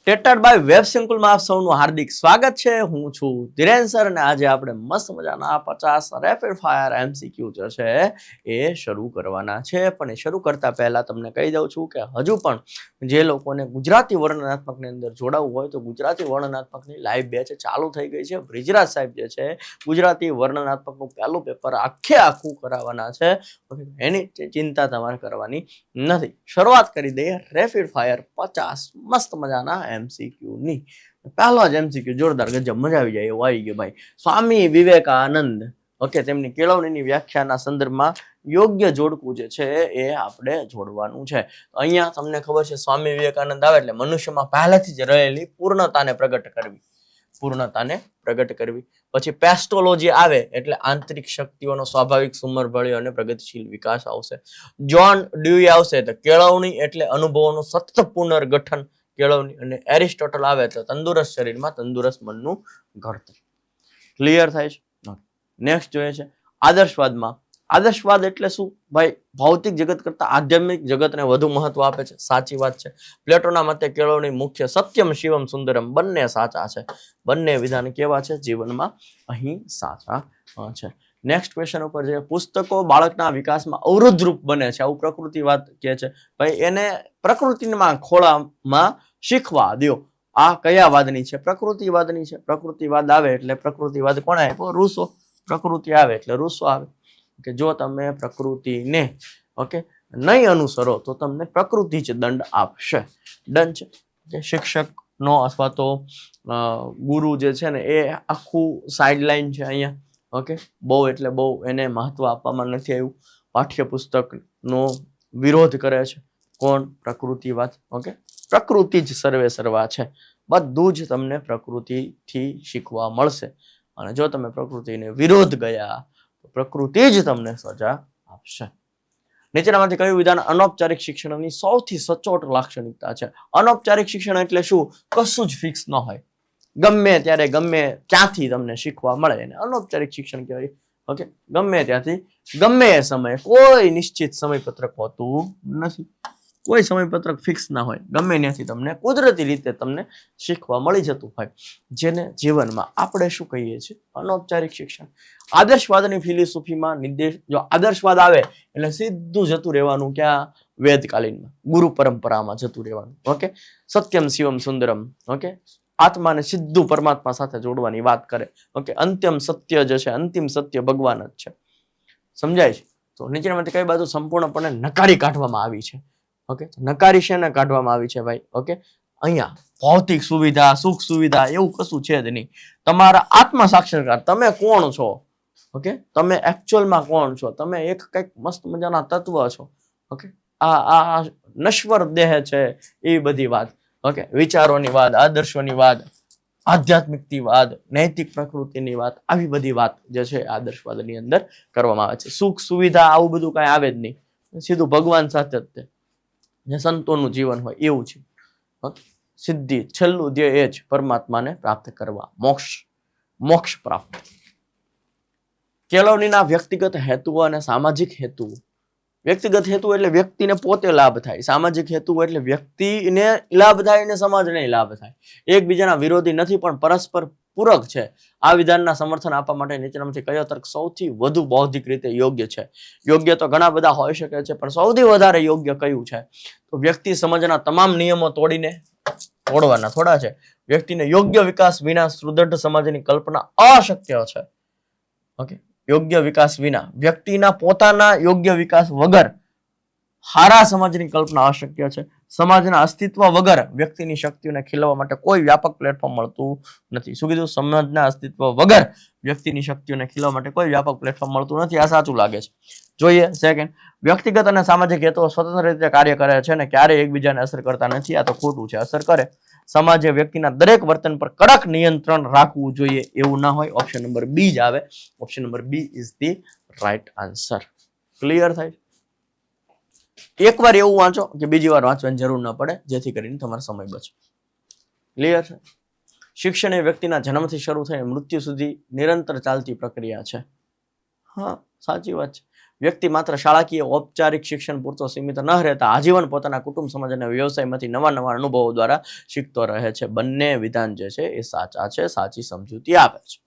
ટેટાડ by web સંકુલમાં આપ સૌનું હાર્દિક સ્વાગત છે. હું છું ધીરેન સર અને આજે આપણે મસ્ત મજાના 50 રેપિડ ફાયર એમસીક્યુ જે છે એ શરૂ કરવાના છે. પણ એ શરૂ કરતા પહેલા તમને કહી દઉં છું કે હજુ પણ જે લોકોને ગુજરાતી વર્ણનાત્મકની અંદર જોડાવવું હોય તો ગુજરાતી વર્ણનાત્મકની લાઈવ બેચ ચાલુ થઈ ગઈ છે. બ્રિજરાજ સાહેબ જે છે ગુજરાતી વર્ણનાત્મકનું પહેલું પેપર આખું કરાવવાના છે. એની ચિંતા તમારે કરવાની નથી. શરૂઆત કરી દઈએ રેપિડ ફાયર 50 મસ્ત મજાના એમસીક્યુ ની. પહેલો જ એમસીક્યુ જોરદાર ગજબ મજા આવી જાય એવું આવી ગયો ભાઈ. સ્વામી વિવેકાનંદ ઓકે તેમની કેળવણીની વ્યાખ્યાના સંદર્ભમાં યોગ્ય જોડકું જે છે એ આપણે જોડવાનું છે. અહીંયા તમને ખબર છે સ્વામી વિવેકાનંદ આવે એટલે મનુષ્યમાં પહેલાથી જ રહેલી પૂર્ણતાને પ્રગટ કરવી. પછી પેસ્ટોલોજી આવે એટલે આંતરિક શક્તિઓનો સ્વાભાવિક સુમરભળ્યો અને પ્રગતિશીલ વિકાસ આવશે. જ્હોન ડ્યુઈ આવશે તો કેળવણી એટલે અનુભવોનું સતત પુનર્ગઠન કેળવણી. અને એરિસ્ટોટલ આવે તો તંદુરસ્ત શરીરમાં તંદુરસ્ત મનનું ઘડતર. ક્લિયર થાય છે? નેક્સ્ટ જોઈએ છે આદર્શવાદમાં. આદર્શવાદ એટલે શું ભાઈ? ભૌતિક જગત કરતા આધ્યાત્મિક જગતને વધુ મહત્વ આપે છે. સાચી વાત છે. પ્લેટોના મતે કેળવણી મુખ્ય સત્યમ શિવમ સુંદરમ બંને સાચા છે. બંને વિધાન કેવા છે જીવનમાં અહીં સાચા છે. નેક્સ્ટ ક્વેશ્ચન ઉપર છે પુસ્તકો બાળકના વિકાસમાં અવરોધરૂપ બને છે આવું પ્રકૃતિવાદ કહે છે. ભાઈ એને પ્રકૃતિમાં ખોળામાં શીખવા દો. આ કયા વાદની છે? પ્રકૃતિવાદની છે. પ્રકૃતિવાદ આવે એટલે પ્રકૃતિવાદ કોણ આપ્યો? રૂસો. પ્રકૃતિ આવે એટલે રૂસો આવે કે જો તમે પ્રકૃતિને ઓકે નહીં અનુસરો તો તમને પ્રકૃતિ જ દંડ આપશે. ડન છે. શિક્ષક નો અથવા તો ગુરુ જે છે ને એ આખું સાઇડલાઇન છે અહીંયા. ઓકે બહુ એટલે બહુ એને મહત્વ આપવામાં નથી આવ્યું. પાઠ્યપુસ્તક નો વિરોધ કરે છે કોણ? પ્રકૃતિવાદ. ઓકે પ્રકૃતિ જ સર્વે સર્વા છે. બધું જ તમને પ્રકૃતિથી શીખવા મળશે. અને જો તમે પ્રકૃતિને વિરોધ ગયા તો પ્રકૃતિ જ તમને સજા આપશે. નીચેનામાંથી કયું વિધાન અનૌપચારિક શિક્ષણની સૌથી સચોટ લાક્ષણિકતા છે? અનૌપચારિક શિક્ષણ એટલે શું? કશું જ ફિક્સ ન હોય, ગમે ત્યારે ગમે ક્યાંથી તમને શીખવા મળે એને અનૌપચારિક શિક્ષણ કહેવાય. ઓકે ગમે ત્યાંથી ગમે એ સમયે કોઈ નિશ્ચિત સમયપત્રક હોતું નથી. કોઈ સમયપત્રક ફિક્સ ના હોય, ગમે ત્યાંથી તમને કુદરતી રીતે તમને શીખવા મળી જતું હોય, જેને જીવનમાં આપણે શું કહીએ છીએ? અનૌપચારિક શિક્ષણ. આદર્શવાદની ફિલોસોફીમાં નિર્દેશ, જો આદર્શવાદ આવે એટલે સીધું જતું રહેવાનું ક્યાં? વેદકાલીનમાં ગુરુ પરંપરામાં જતું રહેવાનું. ઓકે સત્યમ શિવમ સુંદરમ. ઓકે આત્માને સીધું પરમાત્મા સાથે જોડવાની વાત કરે. ઓકે અંતિમ સત્ય જે છે, અંતિમ સત્ય ભગવાન જ છે. સમજાય છે? તો નીચેનામાંથી કઈ બાજુ સંપૂર્ણપણે નકારી કાઢવામાં આવી છે? ઓકે નકારી શેને કાઢવામાં આવી છે ભાઈ? ઓકે અહીંયા ભૌતિક સુવિધા, સુખ સુવિધા એવું કશું છે જ નહીં. તમારા આત્મ સાક્ષાત્કાર, તમે કોણ છો? ઓકે તમે એકચ્યુઅલમાં કોણ છો? તમે એક કઈક મસ્ત મજાના તત્વ છો. ઓકે આ નશ્વર દેહ છે એ બધી વાત. ઓકે વિચારોની વાત, આદર્શોની વાત, આધ્યાત્મિકની વાત, નૈતિક પ્રકૃતિની વાત, આવી બધી વાત જે છે આદર્શવાદની અંદર કરવામાં આવે છે. સુખ સુવિધા આવું બધું કઈ આવે જ નહીં. સીધું ભગવાન સાથે જ તે જે સંતોનું જીવન હોય એવું છે. સિદ્ધિ છેલ્લું ધ્યેય એ જ પરમાત્માને પ્રાપ્ત કરવા, મોક્ષ પ્રાપ્ત. કેળવણીના વ્યક્તિગત હેતુઓ અને સામાજિક હેતુઓ. વ્યક્તિગત હેતુ એટલે વ્યક્તિને પોતે લાભ થાય. સામાજિક હેતુ એટલે વ્યક્તિને લાભ થાય અને સમાજને લાભ થાય. એકબીજાના વિરોધી નથી પણ પરસ્પર પૂરક છે. આ વિધાનના સમર્થન આપવા માટે નીચેનામાંથી કયો તર્ક સૌથી વધુ બૌદ્ધિક રીતે યોગ્ય છે? યોગ્ય તો ઘણા બધા હોઈ શકે છે પણ સૌથી વધારે યોગ્ય કયું છે? તો વ્યક્તિ સમાજના તમામ નિયમો તોડવાના થોડા છે. વ્યક્તિને યોગ્ય વિકાસ વિના સુદૃઢ સમાજની કલ્પના અશક્ય છે. ઓકે યોગ્ય વિકાસ વિના, વ્યક્તિના પોતાના યોગ્ય વિકાસ વગર સારા સમાજની કલ્પના અશક્ય છે. સમાજના અસ્તિત્વ વગર વ્યક્તિની શક્તિઓને ખીલવવા માટે કોઈ વ્યાપક પ્લેટફોર્મ મળતું નથી. શું કીધું? સમાજના અસ્તિત્વ વગર વ્યક્તિની શક્તિઓને ખીલવવા માટે કોઈ વ્યાપક પ્લેટફોર્મ મળતું નથી. આ સાચું લાગે છે. જોઈએ સેકન્ડ, વ્યક્તિગત અને સામાજિક હેતુઓ સ્વતંત્ર રીતે કાર્ય કરે છે અને ક્યારેય એકબીજાને અસર કરતા નથી. આ તો ખોટું છે. અસર કરે. સમાજે વ્યક્તિના દરેક વર્તન પર કડક નિયંત્રણ રાખવું જોઈએ એવું ના હોય. ઓપ્શન નંબર બી જ આવે. Option number B is the right answer. Clear થાય? એકવાર એવું વાંચો કે બીજી વાર વાંચવાની જરૂર ન પડે, જેથી કરીને તમારો સમય બચે. ક્લિયર છે? શિક્ષણ એ વ્યક્તિના જન્મથી શરૂ થઈને મૃત્યુ સુધી નિરંતર ચાલતી પ્રક્રિયા છે. હા સાચી વાત છે. વ્યક્તિ માત્ર શાળાકીય ઔપચારિક શિક્ષણ પૂરતો સીમિત ન રહેતા આજીવન પોતાના કુટુંબ સમાજ અને વ્યવસાયમાંથી નવા નવા અનુભવો દ્વારા શીખતો રહે છે. બંને વિધાન જે છે એ સાચા છે, સાચી સમજૂતી આપે છે.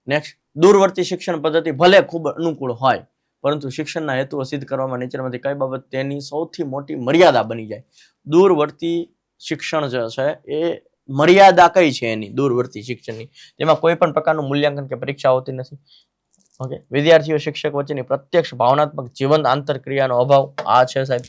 નેક્સ્ટ, દૂરવર્તી શિક્ષણ પદ્ધતિ ભલે ખૂબ અનુકૂળ હોય, પરંતુ શિક્ષણના હેતુઓ સિદ્ધ કરવામાં નીચેનામાંથી કઈ બાબત તેની સૌથી મોટી મર્યાદા બની જાય? દૂરવર્તી શિક્ષણ જે છે એ મર્યાદા કઈ છે એની? દૂરવર્તી શિક્ષણની તેમાં કોઈ પણ પ્રકારનું મૂલ્યાંકન કે પરીક્ષા હોતી નથી. ઓકે, વિદ્યાર્થીઓ શિક્ષક વચ્ચેની પ્રત્યક્ષ ભાવનાત્મક જીવંત આંતરક્રિયાનો અભાવ આ છે સાહેબ.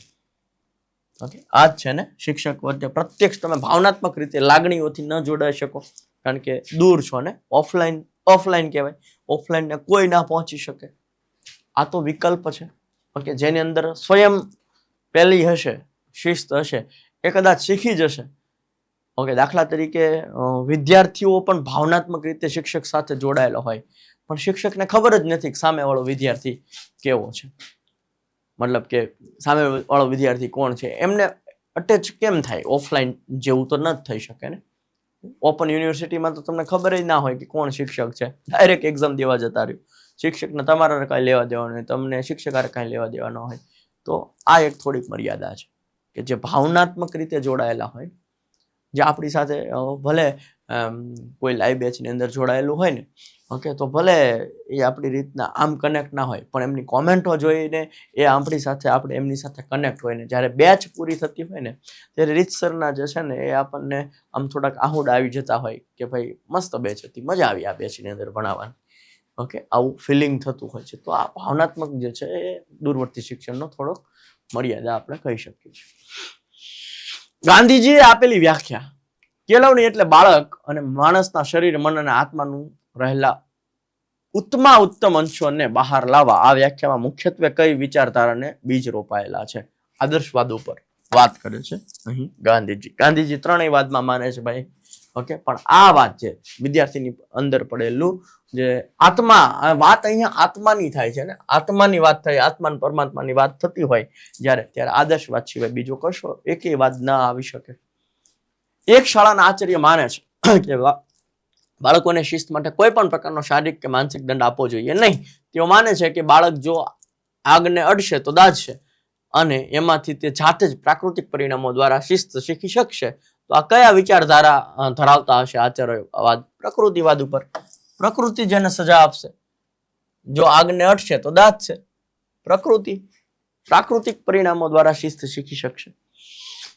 ઓકે, આ જ છે ને, શિક્ષક વચ્ચે પ્રત્યક્ષ તમે ભાવનાત્મક રીતે લાગણીઓથી ન જોડાઈ શકો, કારણ કે દૂર છો ને. ઓફલાઈન કહેવાય, ઓફલાઈન ને કોઈ ના પહોંચી શકે. આ તો વિકલ્પ છે. ઓકે, જેની અંદર સ્વયં પેલી હશે, શિસ્ત હશે, એ કદાચ શીખી જશે. ઓકે, દાખલા તરીકે વિદ્યાર્થીઓ પણ ભાવનાત્મક રીતે શિક્ષક સાથે જોડાયેલો હોય, પણ શિક્ષકને ખબર જ નથી કે સામેવાળો વિદ્યાર્થી કેવો છે, મતલબ કે સામેવાળો વિદ્યાર્થી કોણ છે. એમને અટેચ કેમ થાય? ઓફલાઈન જેવું તો ન જ થઈ શકે ને. ઓપન યુનિવર્સિટીમાં તો તમને ખબર જ ના હોય કે કોણ શિક્ષક છે, ડાયરેક્ટ એક્ઝામ દેવા જતા રહ્યું. શિક્ષકને તમારા કાંઈ લેવા દેવાનું હોય, તમને શિક્ષકારે કાંઈ લેવા દેવા ન હોય. તો આ એક થોડીક મર્યાદા છે કે જે ભાવનાત્મક રીતે જોડાયેલા હોય, જે આપણી સાથે ભલે કોઈ લાઈવ બેચની અંદર જોડાયેલું હોય ને, ઓકે, તો ભલે એ આપણી રીતના આમ કનેક્ટ ના હોય, પણ એમની કોમેન્ટો જોઈને એ આપણી સાથે, આપણે એમની સાથે કનેક્ટ હોય ને, જ્યારે બેચ પૂરી થતી હોય ને ત્યારે રીતસરના જે છે ને એ આપણને આમ થોડાક આહુડ આવી જતા હોય કે ભાઈ મસ્ત બેચ હતી, મજા આવી આ બેચની અંદર ભણાવવાની. ઓકે, આવું ફિલિંગ થતું હોય છે. તો આ ભાવનાત્મક જે છે એ દૂરવર્તી શિક્ષણનો થોડોક મર્યાદા આપણે કહી શકીએ છીએ. ગાંધીજીએ આપેલી વ્યાખ્યા, કેળવણી એટલે બાળક અને માણસના શરીર, મન અને આત્માનું રહેલા ઉત્તમ અંશોને બહાર લાવવા. આ વ્યાખ્યામાં મુખ્યત્વે કઈ વિચારધારાને બીજ રોપાયેલા છે? આદર્શવાદ ઉપર વાત કરે છે અહીં ગાંધીજી ત્રણેય વાદમાં માને છે ભાઈ. ઓકે, પણ આ વાત છે વિદ્યાર્થીની અંદર પડેલું જે આત્મા, વાત અહીંયા આત્માની થાય છે ને, આત્માની વાત થાય, આત્મા પરમાત્માની વાત થતી હોય ત્યારે આદર્શવાદ સિવાય બીજો કશો એકેય વાત ના આવી શકે. એક શાળાના આચાર્ય માને છે કે બાળકોને શિસ્ત માટે કોઈ પણ પ્રકારનો શારીરિક કે માનસિક દંડ આપવો જોઈએ નહીં. તેઓ માને છે કે બાળક જો આગને અડશે તો દાઝશે અને એમાંથી તે જાતે જ પ્રાકૃતિક પરિણામો દ્વારા શિસ્ત શીખી શકશે. તો આ કયા વિચારધારા ધરાવતા હશે આચાર્યવાદ? પ્રકૃતિવાદ ઉપર. પ્રકૃતિ જેને સજા આપશે, જો આગને અડશે તો દાઝશે. પ્રકૃતિ પ્રાકૃતિક પરિણામો દ્વારા શિસ્ત શીખી શકશે.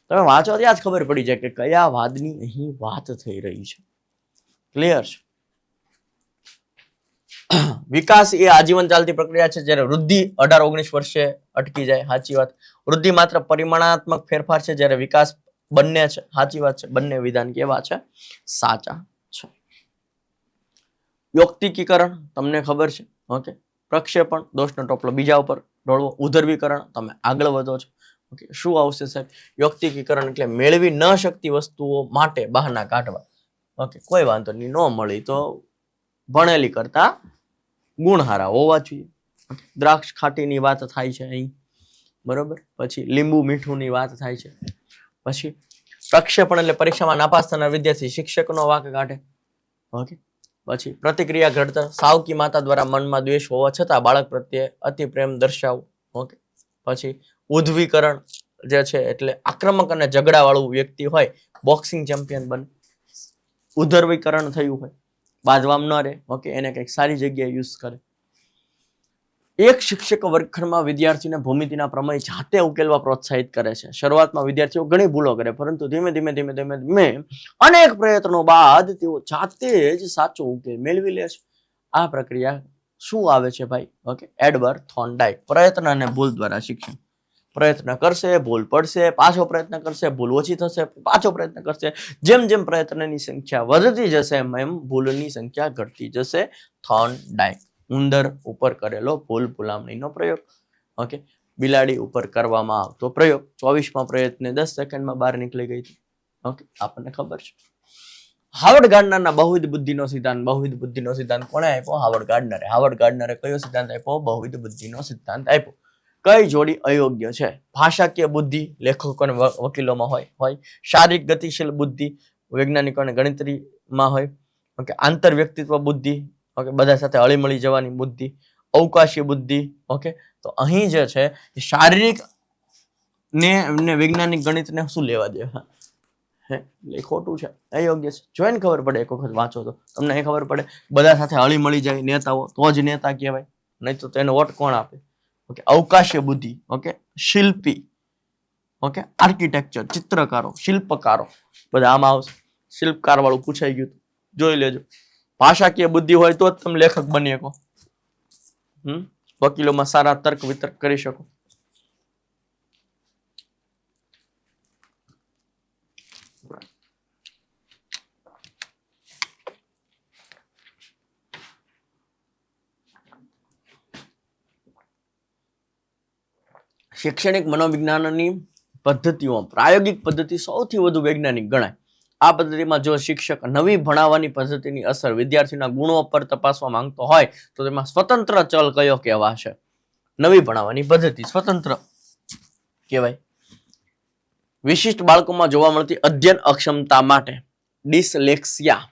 તમે વાંચો ત્યાં જ ખબર પડી જાય કે કયા વાદની અહીં વાત થઈ રહી છે. ક્લિયર છે? વિકાસ એ આજીવન ચાલતી પ્રક્રિયા છે, જ્યારે વૃદ્ધિ 18-19 વર્ષે અટકી જાય. સાચી વાત. વૃદ્ધિ માત્ર પરિમાણાત્મક ફેરફાર છે, જ્યારે વિકાસ બંને છે. સાચી વાત છે. બંને વિધાન કેવા છે? સાચા છે. યોક્તિકીકરણ તમને ખબર છે. ઓકે, પ્રક્ષેપણ, દોષનો ટોપલો બીજા ઉપર ઢોળવો. ઉધર્વીકરણ, તમે આગળ વધો છો. ઓકે, શું આવશે સાહેબ? યોક્તિકીકરણ એટલે મેળવી ન શકતી વસ્તુઓ માટે બહાના કાઢવા. ઓકે, કોઈ વાંધો નહીં, ન મળી તો ભણેલી કરતા ગુણહારા હોવા જોઈએ. દ્રાક્ષ ખાટીની વાત થાય છે અહીં, બરોબર. પછી લીંબુ મીઠુંની વાત થાય છે. પછી પ્રક્ષેપણ એટલે પરીક્ષામાં નાપાસ થનાર વિદ્યાર્થી શિક્ષકનો વાંક કાઢે. ઓકે, પછી પ્રતિક્રિયા ઘડતર, સાવકી માતા દ્વારા મનમાં દ્વેષ હોવા છતાં બાળક પ્રત્યે અતિ પ્રેમ દર્શાવવો. ઓકે, પછી ઉદ્ધવીકરણ જે છે એટલે આક્રમક અને ઝઘડા વાળું વ્યક્તિ હોય, બોક્સિંગ ચેમ્પિયન બને. ઉધર્વીકરણ થયું હોય, બાજવામાં ન રહે. ઓકે, એને કંઈક સારી જગ્યાએ યુઝ કરે. એક શિક્ષક વર્ગખંડમાં વિદ્યાર્થીને ભૂમિતિના પ્રમેય જાતે ઉકેલવા પ્રોત્સાહિત કરે છે. શરૂઆતમાં વિદ્યાર્થીઓ ઘણી ભૂલો કરે, પરંતુ ધીમે ધીમે અનેક પ્રયત્નો બાદ તેઓ જાતે જ સાચો ઉકેલ મેળવી લે છે. આ પ્રક્રિયા શું આવે છે ભાઈ? Okay, Edward Thorndike. પ્રયત્ન અને ભૂલ દ્વારા શિક્ષણ. પ્રયત્ન કરશે, ભૂલ પડશે, પાછો પ્રયત્ન કરશે, ભૂલ ઓછી થશે, પાછો પ્રયત્ન કરશે. જેમ જેમ પ્રયત્નની સંખ્યા વધતી જશે એમ ભૂલની સંખ્યા ઘટતી જશે. થોર્નડાઇક. ઉંદર ઉપર કરેલો ભૂલ ભૂલામણીનો પ્રયોગ. ઓકે, બિલાડી ઉપર કરવામાં આવતો પ્રયોગ 24માં પ્રયત્ને 10 સેકન્ડમાં બહાર નીકળી ગઈ હતી. ઓકે, આપણને ખબર છે. હાવર્ડ ગાર્ડનરના બહુવિધ બુદ્ધિનો સિદ્ધાંત. બહુવિધ બુદ્ધિનો સિદ્ધાંત કોણે આપ્યો? હાવર્ડ ગાર્ડનરે. હાવર્ડ ગાર્ડનરે કયો સિદ્ધાંત આપ્યો? બહુવિધ બુદ્ધિનો સિદ્ધાંત આપ્યો. કઈ જોડી અયોગ્ય છે? ભાષાકીય બુદ્ધિ લેખકો અને વકીલોમાં હોય. શારીરિક ગતિશીલ બુદ્ધિ વૈજ્ઞાનિકો અને ગણિતરીમાં હોય. ઓકે, આંતર વ્યક્તિત્વ બુદ્ધિ, ઓકે, બધા સાથે હળીમળી જવાની બુદ્ધિ. અવકાશી બુદ્ધિ, ઓકે, તો અહીં જે છે એ શારીરિક ને વૈજ્ઞાનિક ગણિત ને શું લેવા દેવા? હે એ ખોટું છે, એ યોગ્ય છે. જોઈને ખબર પડે, એક વખત વાંચો તો તમને એ ખબર પડે. બધા સાથે હળી મળી જાય નેતાઓ તો જ નેતા કહેવાય, નહીં તો તેને વોટ કોણ આપે? ઓકે, અવકાશીય બુદ્ધિ, ઓકે, શિલ્પી, ઓકે, આર્કિટેક્ચર, ચિત્રકારો, શિલ્પકારો, બધા આમાં આવશે. શિલ્પકાર વાળું પૂછાઈ ગયું, જોઈ લેજો. ભાષાકીય બુદ્ધિ હોય તો જ તમે લેખક બની શકો. વકીલોમાં સારા તર્ક વિતર્ક કરી શકો. શૈક્ષણિક મનોવિજ્ઞાનની પદ્ધતિઓ પ્રાયોગિક પદ્ધતિ સૌથી વધુ વૈજ્ઞાનિક ગણાય. આ પદ્ધતિમાં જો શિક્ષક નવી ભણાવવાની પદ્ધતિની અસર વિદ્યાર્થીના ગુણો પર તપાસવા માંગતો હોય તો તેમાં સ્વતંત્ર ચલ કયો કહેવાશે? નવી ભણાવવાની પદ્ધતિ સ્વતંત્ર કહેવાય. વિશિષ્ટ બાળકોમાં જોવા મળતી અધ્યયન અક્ષમતા માટે ડિસલેક્સિયા,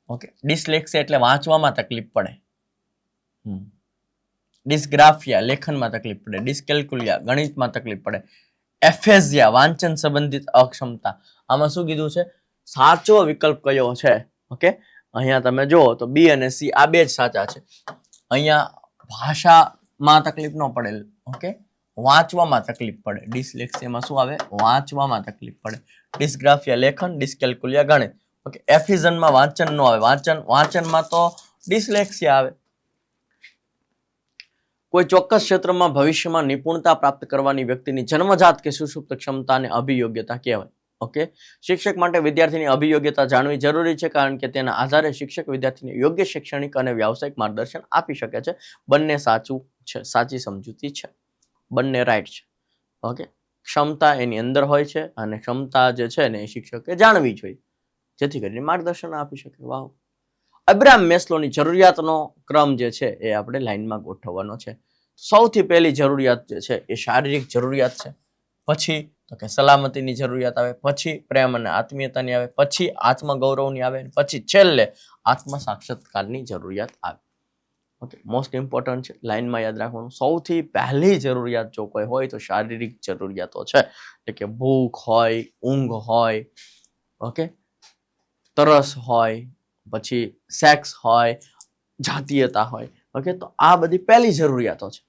ઓકે, ડિસલેક્સિયા એટલે વાંચવામાં તકલીફ પડે. ડિસ્ગ્રાફિયા લેખનમાં તકલીફ પડે. ડિસ્કેલ્ક્યુલિયા ગણિતમાં તકલીફ પડે. એફેઝિયા વાંચન સંબંધિત અક્ષમતા. આમાં શું કીધું છે? સાચો વિકલ્પ કયો છે? ઓકે, અહીંયા તમે જુઓ તો બી અને સી આ બે જ સાચા છે. અહીંયા ભાષામાં તકલીફ ન પડે, ઓકે, વાંચવામાં તકલીફ પડે. ડિસ્લેક્સિયામાં શું આવે? વાંચવામાં તકલીફ પડે. ડિસ્ગ્રાફિયા લેખન, ડિસ્કેલ્ક્યુલિયા ગણિત. ઓકે, એફિઝનમાં વાંચન ન આવે. વાંચનમાં તો ડિસ્લેક્સિયા આવે. કોઈ ચોક્કસ ક્ષેત્રમાં ભવિષ્યમાં નિપુણતા પ્રાપ્ત કરવાની વ્યક્તિની જન્મજાત કે સુષુપ્ત ક્ષમતાને અભિયોગ્યતા કહેવાય. ઓકે, શિક્ષક માટે વિદ્યાર્થીની અભિયોગ્યતા જાણવી જરૂરી છે, કારણ કે તેના આધારે શિક્ષક વિદ્યાર્થીને યોગ્ય શૈક્ષણિક અને વ્યાવસાયિક માર્ગદર્શન આપી શકે છે. બંને સાચું છે, સાચી સમજૂતી છે, બંને રાઈટ છે. ઓકે, ક્ષમતા એની અંદર હોય છે અને ક્ષમતા જે છે ને એ શિક્ષકે જાણવી જોઈએ, જેથી કરીને માર્ગદર્શન આપી શકે. વાવ. અબ્રાહમ મેસ્લોની જરૂરિયાતનો ક્રમ જે છે એ આપણે લાઈનમાં ગોઠવવાનો છે. સૌથી પહેલી જરૂરિયાત જે છે એ શારીરિક જરૂરિયાત છે, પછી તો કે સલામતીની જરૂરિયાત આવે, પછી પ્રેમ અને આત્મીયતાની આવે, પછી આત્મગૌરવની આવે, પછી છેલ્લે આત્મ સાક્ષાત્કારની જરૂરિયાત આવે. ઓકે, મોસ્ટ ઇમ્પોર્ટન્ટ છે, લાઈનમાં યાદ રાખવાનું. સૌથી પહેલી જરૂરિયાત જો કોઈ હોય તો શારીરિક જરૂરિયાતો છે, એટલે કે ભૂખ હોય, ઊંઘ હોય, ઓકે, તરસ હોય, પછી સેક્સ હોય, જાતીયતા હોય. ઓકે, તો આ બધી પહેલી જરૂરિયાતો છે.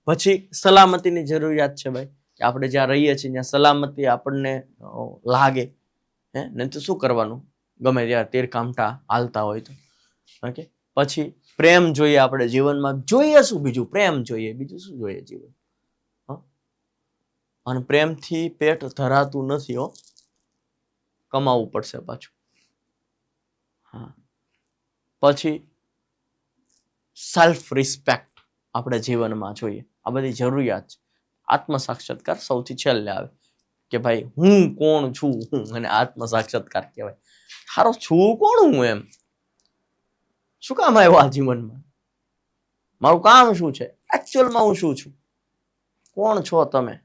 પછી સલામતીની જરૂરિયાત છે ભાઈ, કે આપણે જ્યાં રહીએ છીએ ત્યાં સલામતી આપણને લાગે, હે, નહીં તો શું કરવાનું ગમે ત્યાં તીરકામઠા હાલતા હોય તો. ઓકે, પછી પ્રેમ જોઈએ આપણે જીવનમાં. જોઈએ શું બીજું? પ્રેમ જોઈએ, બીજું શું જોઈએ જીવન? અને પ્રેમથી પેટ ધરાતું નથી હો, કમાવવું પડશે પાછું. હા, પછી સેલ્ફ રિસ્પેક્ટ આપણે જીવનમાં જોઈએ. આ બધી જરૂરિયાત છે. આત્મ સાક્ષાત્કાર સૌથી છેલ્લે આવે, કે ભાઈ હું કોણ છું, હું, અને આત્મ સાક્ષાત્કાર કહેવાય. હારો છું કોણ હું? એમ શું કામ આવ્યો આ જીવનમાં? મારું કામ શું છે? એકચ્યુઅલમાં હું શું છું? કોણ છો તમે?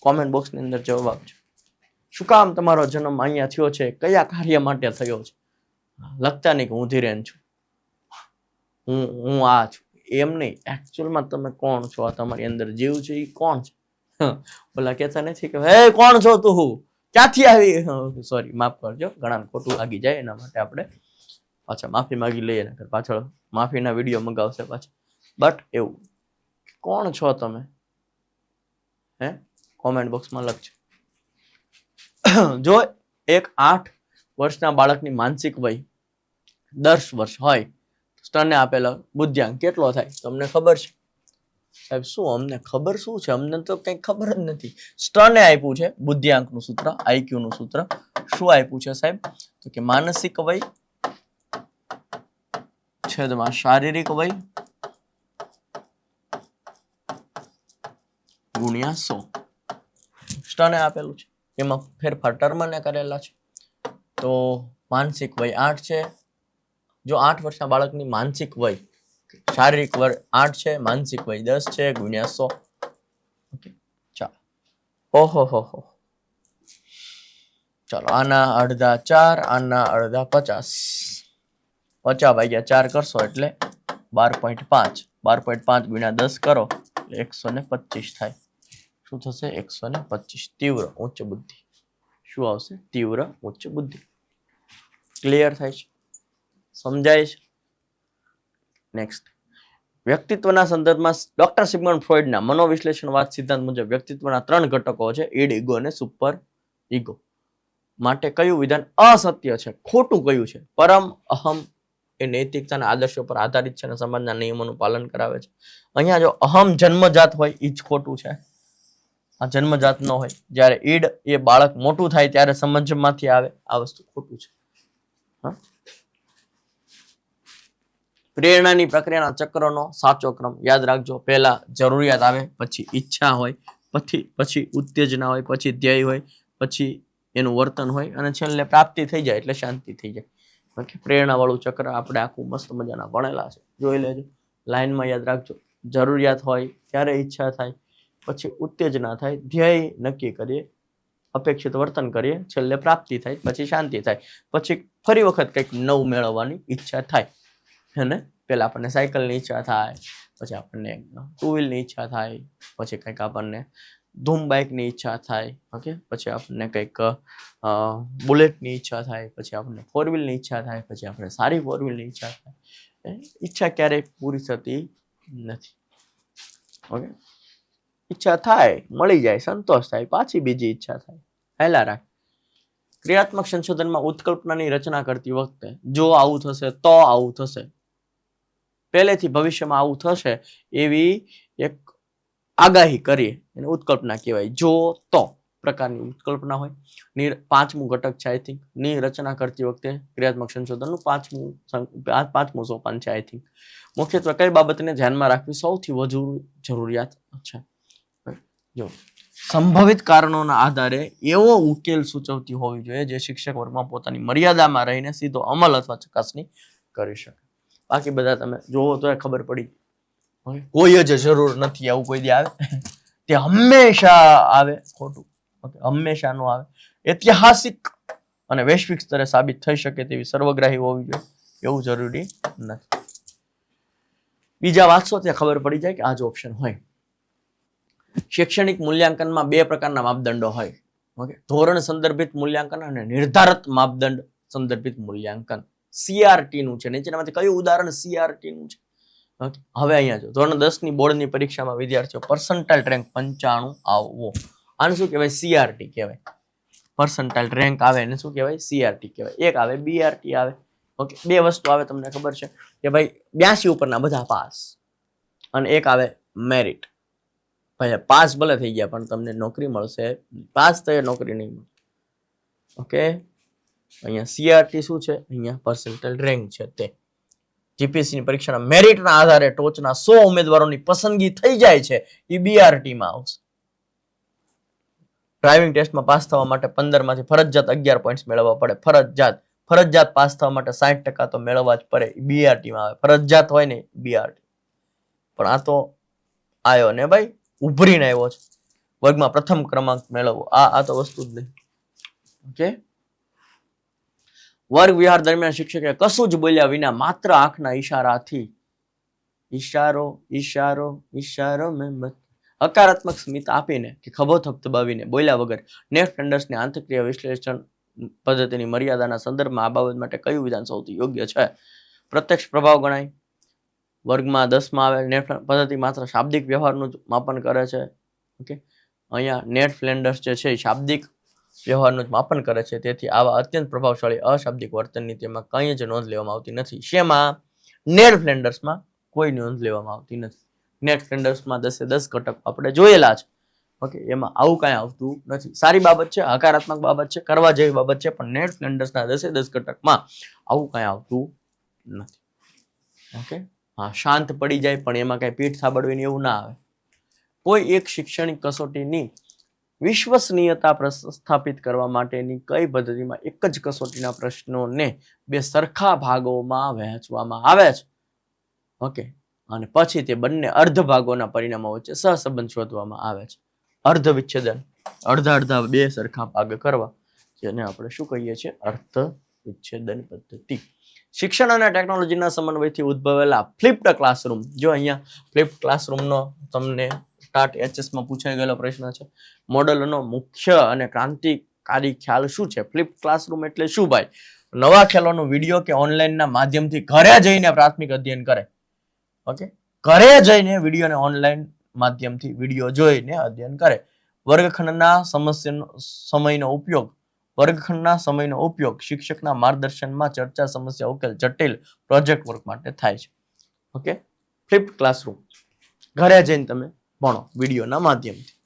કોમેન્ટ બોક્સની અંદર જવાબ આપજો. શું કામ તમારો જન્મ અહીંયા થયો છે? કયા કાર્ય માટે થયો છે? લખતા નહીં કે હું ધીરેન છું, હું આ છું, એમ નહીં. એકચ્યુઅલમાં તમે કોણ છો? આ તમારી અંદર જીવ છે એ કોણ છે? બોલા કહેતા નથી કે હે કોણ છો તું, ક્યાંથી આવી? સોરી, માફ કરજો, ઘણા ખોટું લાગી જાય, એના માટે આપણે પાછા માફી માંગી લઈએ, ને પાછળ માફીના વિડીયો મંગાવશે પાછા. બટ એવું કોણ છો તમે? હે, કોમેન્ટ બોક્સમાં લખજો. જો એક 8 વર્ષના બાળકની માનસિક વય 10 વર્ષ હોય, સ્તરને આપેલો બુદ્ધિઆંક કેટલો થાય? તમને ખબર છે સાહેબ? શું અમને ખબર શું છે? અમને તો કઈ ખબર જ નથી. સ્તરને આપ્યું છે બુદ્ધિઆંકનું સૂત્ર, આઈક્યુ નું સૂત્ર. શું આપ્યું છે સાહેબ? તો કે માનસિક વય છેદમાં શારીરિક વય ગુણ્યા 100. સ્તરને આપેલું છે, એમાં ફેરફાર ટર્મને કરેલા છે. તો માનસિક વય 8 છે. જો 8 વર્ષના બાળકની માનસિક વય, શારીરિક વય 8 છે, માનસિક વય 10 છે, ગુણ્યા 100. ઓકે, ચાલો. ઓહો હો હો, ચાલો આના અડધા 4, આના અડધા 50. 50 ભાગ્યા 4 કરશો એટલે 12.5. 12.5 ગુણ્યા 10 કરો એટલે 125 થાય. શું થશે? 125. તીવ્ર ઉચ્ચ બુદ્ધિ. શું આવશે? તીવ્ર ઉચ્ચ બુદ્ધિ. ક્લિયર થાય છે? સમજાય છે? નેક્સ્ટ, વ્યક્તિત્વના સંદર્ભમાં ડોક્ટર સિગમન્ડ ફ્રોઈડના મનોવિશ્લેષણવાદ સિદ્ધાંત મુજબ વ્યક્તિત્વના 3 ઘટકો છે, ઈડ, ઈગો અને સુપર ઈગો. માટે કયું વિધાન અસત્ય છે, ખોટું કયું છે? પરમ અહમ એ નૈતિકતાના આદર્શો પર આધારિત છે અને સમાજના નિયમોનું પાલન કરાવે છે. અહીંયા જો અહમ જન્મજાત હોય એ જ ખોટું છે, આ જન્મજાત ન હોય. જ્યારે ઈડ એ બાળક મોટું થાય ત્યારે સમજમાંથી આવે, આ વસ્તુ ખોટું છે. પ્રેરણાની પ્રક્રિયાના ચક્રનો સાચો ક્રમ યાદ રાખજો. પહેલા જરૂરિયાત આવે, પછી ઈચ્છા હોય, પછી ઉત્તેજના હોય, પછી ધ્યેય હોય, પછી એનું વર્તન હોય અને છેલ્લે પ્રાપ્તિ થઈ જાય એટલે શાંતિ થઈ જાય. ઓકે, પ્રેરણા વાળું ચક્ર આપણે આખું મસ્ત મજાના ભણેલા છે, જોઈ લેજો. લાઈનમાં યાદ રાખજો. જરૂરિયાત હોય ત્યારે ઈચ્છા થાય, પછી ઉત્તેજના થાય, ધ્યેય નક્કી કરીએ, અપેક્ષિત વર્તન કરીએ, છેલ્લે પ્રાપ્તિ થાય, પછી શાંતિ થાય, પછી ફરી વખત કંઈક નવું મેળવવાની ઈચ્છા થાય. અને પેલા આપણને સાયકલની ઈચ્છા થાય, પછી આપણને ટુ વ્હીલની ઈચ્છા થાય, પછી કંઈક આપણને ધૂમ બાઇકની ઈચ્છા થાય. ઓકે, પછી આપણને કંઈક બુલેટની ઈચ્છા થાય, પછી આપણને 4 વ્હીલની ઈચ્છા થાય, પછી આપણે સારી 4 વ્હીલની ઈચ્છા થાય. ઈચ્છા ક્યારેય પૂરી થતી નથી. ઓકે, ઈચ્છા થાય, મળી જાય, સંતોષ થાય, પાછી બીજી ઈચ્છા થાય, હેલા રાખ. ક્રિયાત્મક સંશોધનમાં ઉત્કલ્પનાની રચના કરતી વખતે જો આવું થશે તો આવું થશે, પહેલેથી ભવિષ્યમાં આવું થશે એવી એક આગાહી કરીએ એને ઉત્કલ્પના કહેવાય. જો તો પ્રકારની ઉત્કલ્પના હોય. પાંચમું ઘટક છે આઈ થિંક, ની રચના કરતી વખતે ક્રિયાત્મક સંશોધનનું પાંચમું સોપાન છે આઈ થિંક. મુખ્યત્વે કઈ બાબતને ધ્યાનમાં રાખવી સૌથી વધુ જરૂરિયાત છે? જો સંભવિત કારણોના આધારે એવો ઉકેલ સૂચવતી હોવી જોઈએ જે શિક્ષક વર્ગમાં પોતાની મર્યાદામાં રહીને સીધો અમલ અથવા ચકાસણી કરી શકે. બાકી બધા તમે જોવો તો ખબર પડી, કોઈ જ જરૂર નથી આવું કોઈ દી આવે તે હંમેશા આવે, ખોટું. ઓકે, હંમેશા નો આવે. ઐતિહાસિક અને વૈશ્વિક સ્તરે સાબિત થઈ શકે તેવી સર્વગ્રાહી હોવી જોઈએ એવું જરૂરી નથી. બીજા વાંચશો ત્યાં ખબર પડી જાય કે આ જ ઓપ્શન હોય. શૈક્ષણિક મૂલ્યાંકનમાં 2 પ્રકારના માપદંડો હોય. ઓકે, ધોરણ સંદર્ભિત મૂલ્યાંકન અને નિર્ધારિત માપદંડ સંદર્ભિત મૂલ્યાંકન. સીઆરટી નું છે, નીચેનામાંથી કયું ઉદાહરણ સીઆરટી નું છે? ઓકે, હવે અહીંયા જો ધોરણ 10 ની બોર્ડની પરીક્ષામાં વિદ્યાર્થીઓ પર્સન્ટાઇલ રેન્ક 95 આવવો, આને શું કહેવાય? સીઆરટી કહેવાય. પર્સન્ટાઇલ રેન્ક આવે એને શું કહેવાય? સીઆરટી કહેવાય. એક આવે બીઆરટી આવે. ઓકે, 2 વસ્તુ આવે, તમને ખબર છે કે ભાઈ 82 ઉપરના બધા પાસ, અને એક આવે મેરિટ. ભાઈ પાસ ભલે થઈ ગયા પણ તમને નોકરી મળશે, પાસ થયે નોકરી નહીં મળે. ઓકે, અહીંયા સીઆરટી શું છે? અહીંયા પર્સન્ટાઇલ રેન્ક છે. તે જીપીએસસી ની પરીક્ષાના મેરિટના આધારે ટોચના 100 ઉમેદવારોની પસંદગી થઈ જાય છે, એ બીઆરટી માં આવશે. ડ્રાઇવિંગ ટેસ્ટમાં પાસ થવા માટે 15 માંથી ફરજિયાત 11 પોઈન્ટ્સ મેળવવા પડે. ફરજિયાત પાસ થવા માટે 60% તો મેળવવા જ પડે, બીઆરટી માં આવે. ફરજિયાત હોય ને બીઆરટી. પણ આ તો આવ્યો ને ભાઈ, ઉભરીને આવ્યો છે, વર્ગમાં પ્રથમ ક્રમાંક મેળવવો, આ તો વસ્તુ જ નહીં. ઓકે, વર્ગ વિહાર દરમિયાન શિક્ષકે કશું જ બોલ્યા વિના માત્ર આંખના ઈશારાથી ઈશારો મેં હકારાત્મક સ્મિત આપીને કે ખભો થપથપાવીને બોલ્યા વગર નેટ ફ્લેન્ડર્સની આંતરક્રિયા વિશ્લેષણ પદ્ધતિની મર્યાદાના સંદર્ભમાં આ બાબત માટે કયું વિધાન સૌથી યોગ્ય છે? પ્રત્યક્ષ પ્રભાવ ગણાય. વર્ગમાં 10 માં આવેલ નેટ પદ્ધતિ માત્ર શાબ્દિક વ્યવહારનું જ માપન કરે છે. ઓકે, અહીંયા નેટ ફ્લેન્ડર્સ જે છે એ શાબ્દિક વ્યવહારનું જ માપન કરે છે, તેથી આવા અત્યંત પ્રભાવશાળી અશાબ્દિક વર્તનની તેમાં કંઈ જ નોંધ લેવામાં આવતી નથી. શેમાં? નેટ ફ્લેન્ડર્સમાં કોઈ નોંધ લેવામાં આવતી નથી. નેટ ફ્લેન્ડર્સમાં 10 એ 10 ઘટક આપણે જોયેલા છે. ઓકે, એમાં આવું કાંઈ આવતું નથી. સારી બાબત છે, હકારાત્મક બાબત છે, કરવા જેવી બાબત છે, પણ નેટ ફ્લેન્ડર્સના 10 એ 10 ઘટકમાં આવું કાંઈ આવતું નથી. ઓકે, હા, શાંત પડી જાય પણ એમાં કાંઈ પીઠ થાબડવીને એવું ના આવે. કોઈ એક શૈક્ષણિક કસોટીની વિશ્વસનીયતા સ્થાપિત કરવા માટેની કઈ પદ્ધતિમાં એક જ કસોટીના પ્રશ્નોને 2 સરખા ભાગોમાં વહેંચવામાં આવે છે? ઓકે, અને પછી તે બંને અર્ધ ભાગોના પરિણામો વચ્ચે સહસંબંધ શોધવામાં આવે છે. અર્ધ વિચ્છેદન, અડધા 2 સરખા ભાગ કરવા, જેને આપણે શું કહીએ છીએ? અર્ધ વિચ્છેદન પદ્ધતિ. શિક્ષણ અને ટેકનોલોજીના સમન્વયથી ઉદ્ભવેલા ફ્લિપ્ડ ક્લાસરૂમ, જો અહીંયા ફ્લિપ્ડ ક્લાસરૂમનો તમને સ્ટાર્ટ એચએસ માં પૂછાઈ ગયેલો પ્રશ્ન છે. મોડલનો મુખ્ય અને ક્રાંતિકારી ખ્યાલ શું છે? ફ્લિપ્ડ ક્લાસરૂમ એટલે શું ભાઈ? નવા ખ્યાલોનો વિડીયો કે ઓનલાઈનના માધ્યમથી ઘરે જઈને પ્રાથમિક અધ્યયન કરે. ઓકે, ઘરે જઈને વિડીયો ને ઓનલાઈન માધ્યમથી વિડીયો જોઈને અધ્યયન કરે. વર્ગખંડના સમયનો ઉપયોગ શિક્ષકના માર્ગદર્શનમાં ચર્ચા, સમસ્યા ઉકેલ, જટિલ પ્રોજેક્ટ વર્ક માટે થાય છે. ઓકે, ફ્લિપ્ડ ક્લાસરૂમ, ઘરે જઈને તમે ભણો વિડીયોના માધ્યમથી.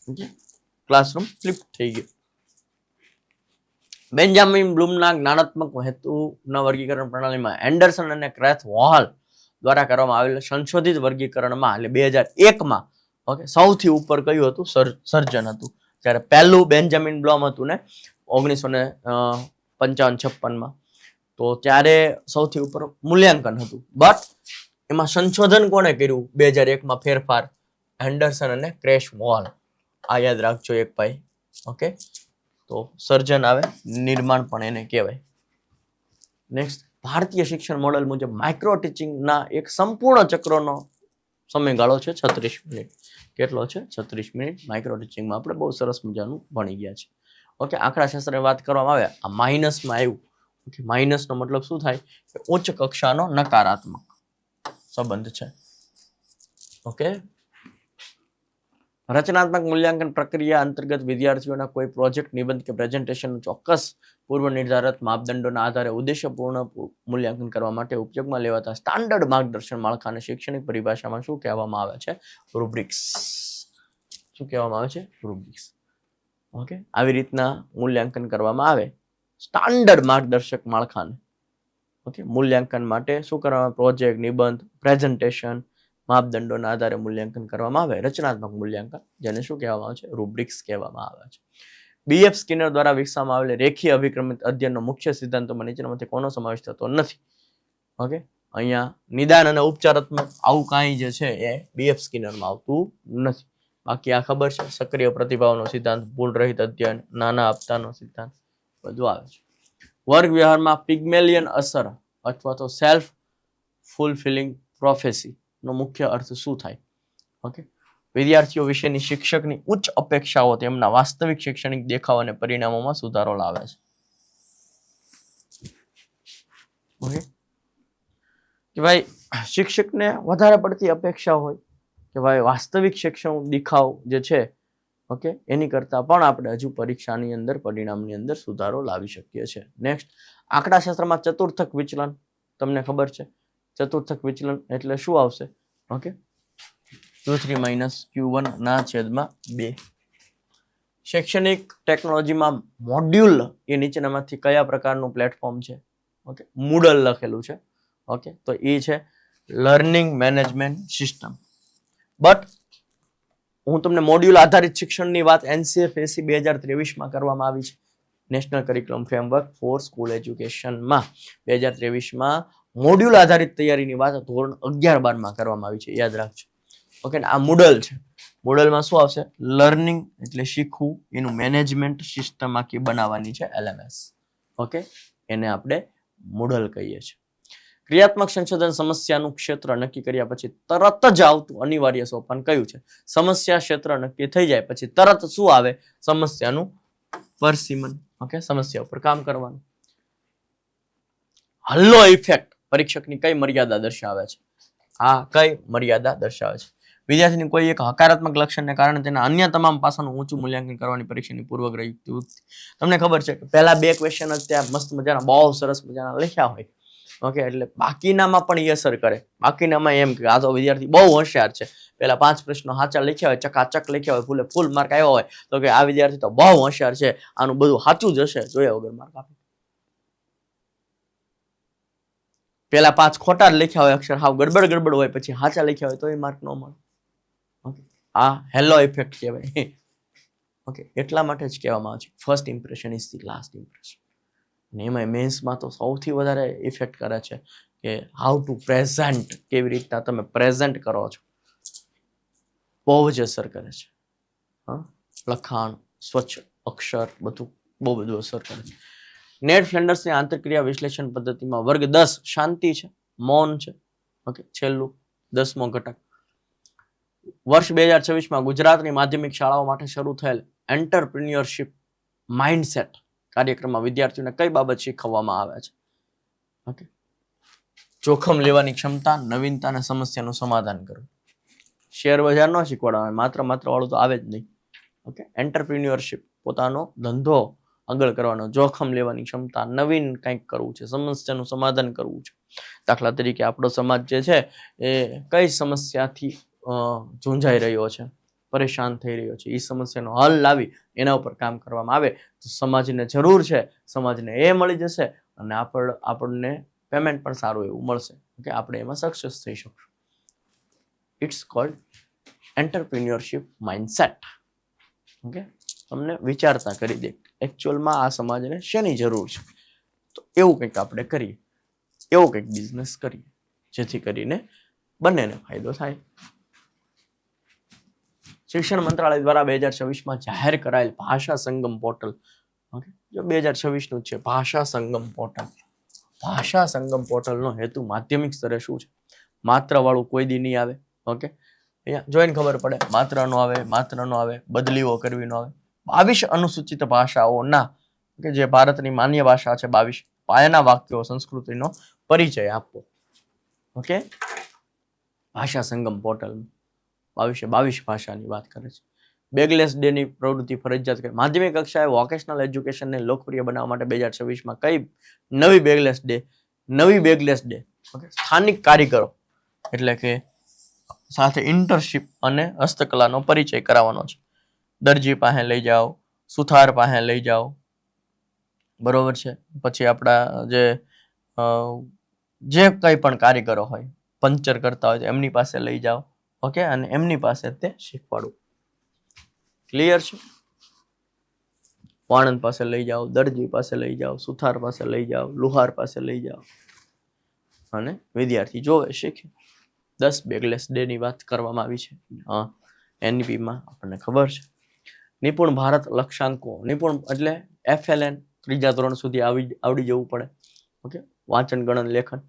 ઓકે, ક્લાસરૂમ ફ્લિપ થઈ ગયું. બેન્જામિન બ્લૂમના જ્ઞાનાત્મક હેતુના વર્ગીકરણ પ્રણાલીમાં એન્ડરસન અને ક્રેથ વોહલ દ્વારા કરવામાં આવેલ સંશોધિત વર્ગીકરણમાં એટલે 2001 ઓકે સૌથી ઉપર કયું હતું? સર્જન હતું. જ્યારે પહેલું બેન્જામિન બ્લૂમ હતું ને 1955-56 તો ત્યારે સૌથી ઉપર મૂલ્યાંકન હતું. બટ એમાં સંશોધન કોને કર્યું? 2001 ફેરફાર એન્ડરસન અને ક્રેશ વોલ. આ યાદ રાખજો એક ભાઈ. ઓકે, તો સર્જન આવે, નિર્માણ પણ એને કહેવાય. નેક્સ્ટ, ભારતીય શિક્ષણ મોડેલ મુજબ માઇક્રો ટીચિંગના એક સંપૂર્ણ ચક્રનો સમયગાળો છે 36 મિનિટ. કેટલો છે? 36 મિનિટ. માઇક્રો ટીચિંગમાં આપણે બહુ સરસ મજાનું ભણી ગયા છે. ઓકે, આંકડાશાસ્ત્રની વાત કરવામાં આવે આ માઇનસમાં આવ્યું. ઓકે, માઇનસનો મતલબ શું થાય? કે ઉચ્ચ કક્ષાનો નકારાત્મક સંબંધ છે. ઓકે, રચનાત્મક મૂલ્યાંકન પ્રક્રિયા અંતર્ગત વિદ્યાર્થીઓના કોઈ પ્રોજેક્ટ, નિબંધ કે પ્રેઝન્ટેશન ચોક્કસ પૂર્વ નિર્ધારિત માપદંડોના આધારે ઉદ્દેશ્યપૂર્ણ મૂલ્યાંકન કરવા માટે ઉપયોગમાં લેવાતા સ્ટાન્ડર્ડ માર્ગદર્શન માળખાને શૈક્ષણિક પરિભાષામાં શું કહેવામાં આવે છે? રૂબ્રિક્સ. શું કહેવામાં આવે છે? રૂબ્રિક્સ. ઓકે, આવી રીતના મૂલ્યાંકન કરવામાં આવે સ્ટાન્ડર્ડ માર્ગદર્શક માળખાને. ઓકે, મૂલ્યાંકન માટે શું કરવામાં? પ્રોજેક્ટ, નિબંધ, પ્રેઝન્ટેશન માપદંડોના આધારે મૂલ્યાંકન કરવામાં આવે. રચનાત્મક મૂલ્યાંકન, જેને શું કહેવામાં આવે છે? રૂબ્રિક્સ કહેવામાં આવે છે. બીએફ સ્કિનર દ્વારા વિકસાવવામાં આવેલ રેખીય અભિક્રમિત અધ્યયનનો મુખ્ય સિદ્ધાંતોમાં નીચેનામાંથી કોનો સમાવેશ થતો નથી? ઓકે, અહીંયા નિદાન અને ઉપચારાત્મક આવું કાંઈ જે છે એ બીએફ સ્કિનરમાં આવતું નથી. બાકી આ ખબર છે, સક્રિય પ્રતિભાવનો સિદ્ધાંત, ભૂલ રહિત અધ્યયન, નાના હપ્તાનો સિદ્ધાંત બધું આવે છે. વર્ગ વ્યવહારમાં પિગ્મેલિયન અસર અથવા તો સેલ્ફ ફુલફિલિંગ પ્રોફેસી નો મુખ્ય અર્થ શું થાય? ઓકે, વિદ્યાર્થીઓ વિશેની શિક્ષકની ઉચ્ચ અપેક્ષાઓ તેમના વાસ્તવિક શૈક્ષણિક દેખાવ અને પરિણામોમાં સુધારો લાવે છે. ઓકે, કે ભાઈ શિક્ષકને વધારે પડતી અપેક્ષા હોય કે ભાઈ વાસ્તવિક શિક્ષણ દેખાવ જે છે ઓકે એની કરતા પણ આપણે હજુ પરીક્ષાની અંદર પરિણામની અંદર સુધારો લાવી શકીએ છીએ. નેક્સ્ટ, આંકડાશાસ્ત્રમાં ચતુર્થક વિચલન તમને ખબર છે? ચતુર્થક વિચલન એટલે શું આવશે? ઓકે, Q3 - Q1 ના છેદમાં 2. શૈક્ષણિક ટેકનોલોજીમાં મોડ્યુલ એ નીચેનામાંથી કયા પ્રકારનું પ્લેટફોર્મ છે? ઓકે, મૂડલ લખેલું છે. ઓકે, તો એ છે લર્નિંગ મેનેજમેન્ટ સિસ્ટમ. બટ હું તમને મોડ્યુલ આધારિત શિક્ષણની વાત NCFAC 2023 કરવામાં આવી છે. National curriculum framework for school એજ્યુકેશનમાં 2023 મોડ્યુલ આધારિત તૈયારીની વાત ધોરણ 11-12 કરવામાં આવી છે. યાદ રાખજો. ઓકે, આ મૂડલ છે. મૂડલમાં શું આવશે? લર્નિંગ એટલે શીખવું, એનું મેનેજમેન્ટ સિસ્ટમ આખી બનાવવાની છે LMS. ઓકે, એને આપણે મૂડલ કહીએ છીએ. ક્રિયાત્મક સંશોધન સમસ્યાનું ક્ષેત્ર નક્કી કર્યા પછી તરત જ આવતું અનિવાર્ય સોપાન કયું છે? સમસ્યા ક્ષેત્ર નક્કી થઈ જાય પછી તરત શું આવે? સમસ્યાનું પરસિમન. ઓકે, સમસ્યા ઉપર કામ કરવાનું. હલ્લો ઇફેક્ટ પરીક્ષકની કઈ મર્યાદા દર્શાવે છે? આ કઈ મર્યાદા દર્શાવે છે? વિદ્યાર્થીની કોઈ એક હકારાત્મક લક્ષણને કારણે તેના અન્ય તમામ પાસાનું ઊંચું મૂલ્યાંકન કરવાની પરીક્ષાની પૂર્વગ્રહ યુક્તિ. તમને ખબર છે કે પહેલા 2 ક્વેશ્ચન જ ત્યાં મસ્ત મજાના બહુ સરસ મજાના લખ્યા હોય. ઓકે, એટલે બાકીનામાં પણ એ અસર કરે. બાકીનામાં એમ કે આ તો વિદ્યાર્થી બહુ હોશિયાર છે, પેલા 5 પ્રશ્નો સાચા લખ્યા હોય, ચકાચક લખ્યા હોય, ફૂલ માર્ક આવ્યો હોય, તો કે આ વિદ્યાર્થી તો બહુ હોશિયાર છે, આનું બધું સાચું જ હશે, જોયા વગર માર્ક આપે. પેલા 5 ખોટા લખ્યા હોય, અક્ષર હાવ ગડબડ હોય, પછી સાચા લખ્યા હોય તો એ માર્ક ન મળે. ઓકે, આ હેલો ઇફેક્ટ કહેવાય. ઓકે, એટલા માટે જ કહેવામાં આવે છે first impression is the last impression. અને એમાં મેન્સમાં તો સૌથી વધારે ઇફેક્ટ કરે છે કે હાઉ ટુ પ્રેઝન્ટ, કેવી રીતના તમે પ્રેઝન્ટ કરો છો, બહુ જ અસર કરે છે. લખાણ, સ્વચ્છ અક્ષર, બધું બહુ બધું અસર કરે છે. નેડ ફ્લેન્ડર્સની આંતરક્રિયા વિશ્લેષણ પદ્ધતિમાં વર્ગ 10 શાંતિ છે, મૌન છે. ઓકે, છેલ્લું 10મો ઘટક. વર્ષ 2026માં ગુજરાતની માધ્યમિક શાળાઓ માટે શરૂ થયેલ એન્ટરપ્રિન્યોરશિપ માઇન્ડસેટ કાર્યક્રમમાં વિદ્યાર્થીઓને કઈ બાબત શીખવવામાં આવે છે? ઓકે, જોખમ લેવાની ક્ષમતા, નવીનતા અને સમસ્યાનું સમાધાન કરવું. શેર બજાર ન શીખવાડવા, માત્ર વાળું તો આવે જ નહીં. ઓકે, એન્ટરપ્રિન્યોરશિપ પોતાનો ધંધો આગળ કરવાનો, જોખમ લેવાની ક્ષમતા, નવીન કંઈક કરવું છે, સમસ્યાનું સમાધાન કરવું છે. દાખલા તરીકે આપણો સમાજ જે છે એ કઈ સમસ્યાથી ઝૂંઝાઈ રહ્યો છે, પરેશાન થઈ રહ્યો છે, એ સમસ્યાનો હલ લાવી એના ઉપર કામ કરવામાં આવે તો સમાજને જરૂર છે, સમાજને એ મળી જશે અને આપણને પેમેન્ટ પણ સારું એવું મળશે. ઓકે, આપણે એમાં સક્સેસ થઈ શકશું. It's called entrepreneurship mindset. Okay, તમને વિચારતા કરી દે એકચ્યુઅલમાં આ સમાજને શેની જરૂર છે, તો એવું કંઈક આપણે કરીએ, એવો કંઈક બિઝનેસ કરીએ જેથી કરીને બંનેને ફાયદો થાય. શિક્ષણ મંત્રાલય દ્વારા 2026માં જાહેર કરાયેલ ભાષા સંગમ પોર્ટલ. ઓકે, જો 2026નું છે ભાષા સંગમ પોર્ટલ. ભાષા સંગમ પોર્ટલનો હેતુ માધ્યમિક સ્તરે શું છે? માત્ર વાળું કોઈ દી નહીં આવે. ઓકે, અહીંયા જોઈને ખબર પડે, માત્ર નો આવે, બદલીઓ કરવી નો આવે. 22 અનુસૂચિત ભાષાઓના કે જે ભારતની માન્ય ભાષા છે 22 પાયાના વાક્યો સંસ્કૃતિનો પરિચય આપવો. ઓકે, ભાષા સંગમ પોર્ટલ 22 ભાષાની વાત કરે છે. બેગલેસ ડે ની પ્રવૃત્તિ ફરજિયાત કરે. માધ્યમિક કક્ષાએ વોકેશનલ એજ્યુકેશનને લોકપ્રિય બનાવવા માટે 2026માં કઈ નવી બેગલેસ ડે ઓકે, સ્થાનિક કારીગરો એટલે કે સાથે ઇન્ટર્નશિપ અને હસ્તકલાનો પરિચય કરાવવાનો છે. દરજી પાસે લઈ જાઓ, સુથાર પાસે લઈ જાઓ, બરોબર છે. પછી આપણા જે કંઈ પણ કારીગરો હોય, પંચર કરતા હોય એમની પાસે લઈ જાઓ. ઓકે, અને એમની પાસે તે શીખવાડવું. ક્લિયર છે? વાણંદ પાસે લઈ જાઓ, દરજી પાસે લઈ જાઓ, સુથાર પાસે લઈ જાઓ, લુહાર પાસે લઈ જાઓ અને વિદ્યાર્થી જોવે શીખે. 10 બેગલેસ ડે ની વાત કરવામાં આવી છે. હા, એનપીમાં આપણને ખબર છે. નિપુણ ભારત લક્ષ્યાંકો. નિપુણ એટલે FLN 3જા ધોરણ સુધી આવડી જવું પડે. ઓકે, વાંચન, ગણન, લેખન.